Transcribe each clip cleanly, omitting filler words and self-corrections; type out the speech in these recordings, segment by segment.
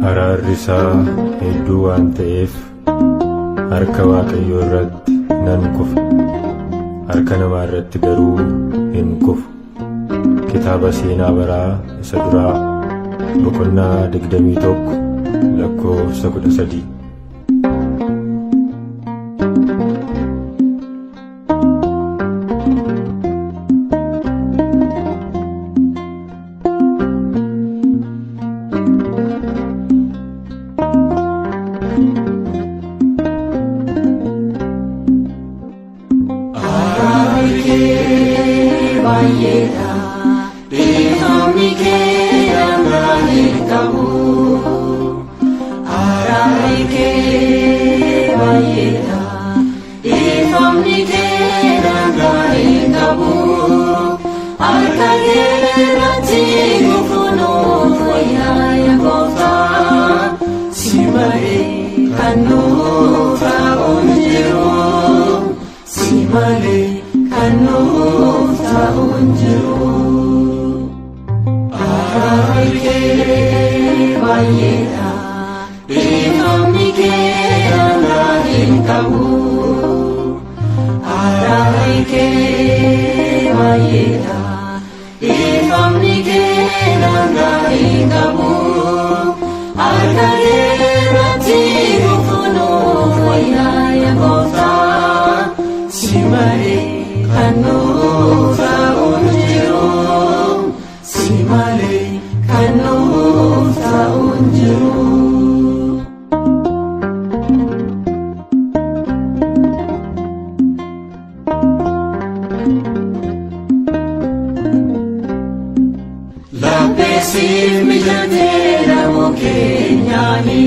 Araarri isaa hedduu waan ta'eef harka Waaqayyoo irratti nan kufa, harka namaa irratti garuu hin kufu. Kitaaba Seenaa Baraa isa duraa boqonnaa 21 lakkoofsa 13. Baay'eedha dhiifamni kee dhangaa hin qabu. Araarri kee baay'eedha dhiifamni kee dhangaa hin qabu. Harka kee irratti kufuunuuf wayyaa yaa Gooftaa, si malee kan nuuf ta'u hin jiru, si malee kan nuuf ta'u hin jiru. Araarri kee baay'eedha dhiifamni kee dhangaa hin qabu. Araarri kee baay'eedha dhiifamni kee dhangaa hin qabu. Harka kee irratti kufuunuuf wayyaa yaa Gooftaa, si malee kan nuuf ta'u hin jiru, si malee kan nuuf ta'u hin jiru. Lapheesiif mijatee dhabuu keenyaani,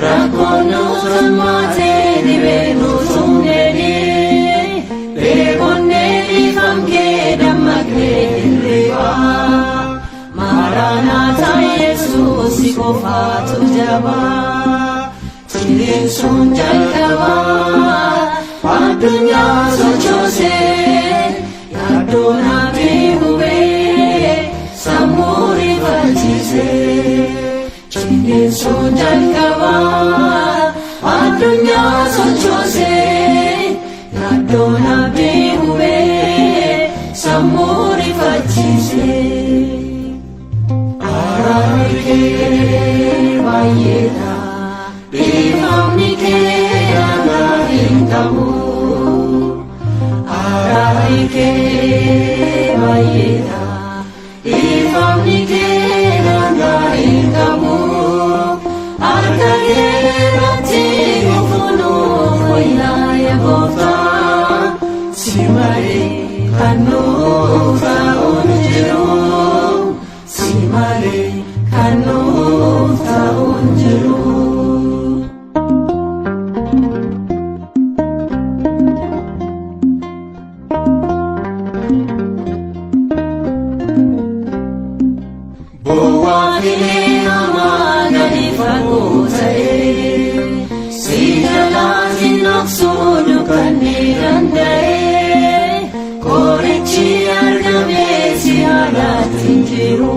rakkoon nuuf hammaatee dhibee nuuf humneeni. Beekonnee dhiifamkee dammaqnee hirriba, Maranaataa Yesuus si qofaatu jaba. Ciniinsuun jalqaba addunyaa sochoosee, yaaddoon abdii hubee sammuu rifachiisee. Ciniinsuun jalqaba addunyaa sochoosee, yaaddoon abdii hubee sammuu rifachiisee. Araarri kee baay'eedha dhiifamni kee dhangaa hin qabu. Araarri kee baay'eedha dhiifamni kee dhangaa hin qabu. Harka kee irratti kufuunuuf wayyaa yaa Gooftaa, si malee kan nuuf ta'u hin jiru, si malee kan nuuf ta'u hin jiru. Bu'aa filee namaa gadi fagoo ta'e, si jalaatiin dhoksuu dukkannee danda'e. Qorichi argamee si haalaatti hin jiru,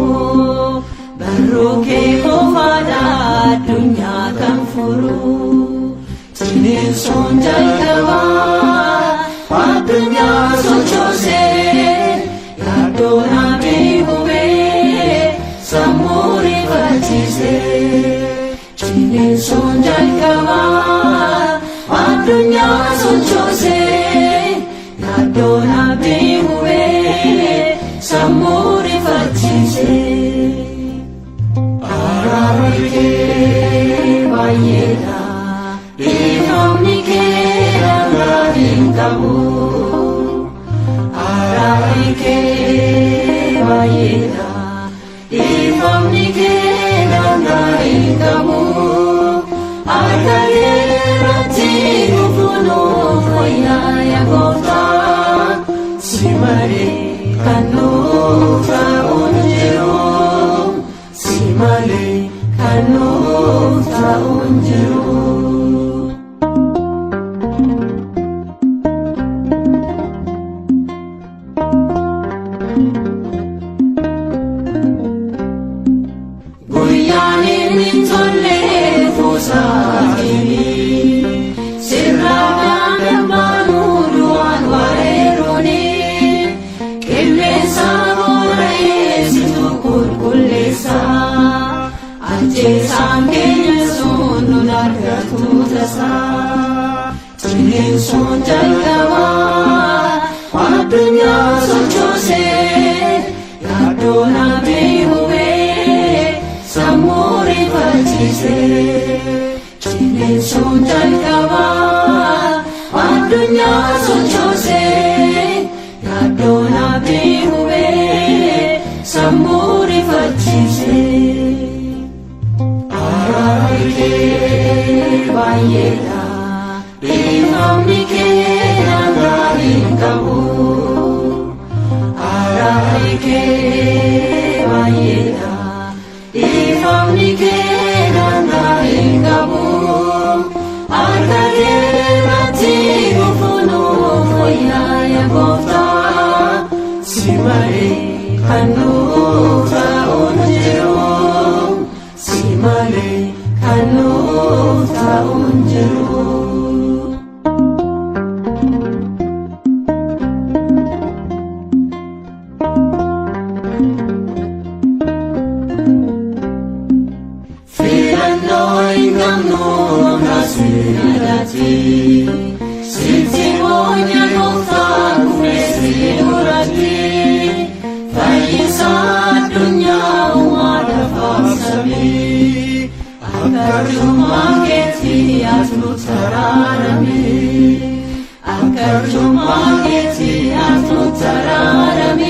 barruu kee qofaadha addunyaa kan furu. Ciniinsuun jalqaba addunyaa sochoosee, yaaddoon abdii hubee sammuu rifachiisee. Ciniinsuun jalqaba addunyaa sochoosee, yaaddoon abdii hubee sammuu rifachiisee. Araarri kee baay'eedha dhiifamni kee dhangaa hin qabu. Araarri kee baay'eedha dhiifamni kee dhangaa hin qabu. Harka kee irratti kufuunuuf wayyaa yaa Gooftaa, si malee kan nuuf ta'u hin jiru, Guyyaan inni tollee fuusaatini sirraan dambaanuu du'aan wareeruni qilleensa boora'eessitu qulqulleessa ajjeesaan keenya sun nun argatu tasaa ciniinsuun jalqabaa addunyaa sochoosee yaaddoon abdii hubee sammuu rifachiisee ciniinsuun jalqabaa addunyaa sochoosee yaaddoon abdii hubee sammuu rifachiisee araarri kee baay'eedha dhiifamni kee nagaa hin qabu araarri kee baay'eedha dhiifamni kee nagaa hin qabu harka keerratti dhufunuuf wayyaa gooftaa si malee kan nuuf ta'uun jiru si malee kan nuuf ta'uun jiru. Siti monya gooftaa kufeessi duratti fayyisa addunyaa uumaa lafaaf samii akka arjummaa keetii ati nutti araarami akka arjummaa keetii ati nutti araarami.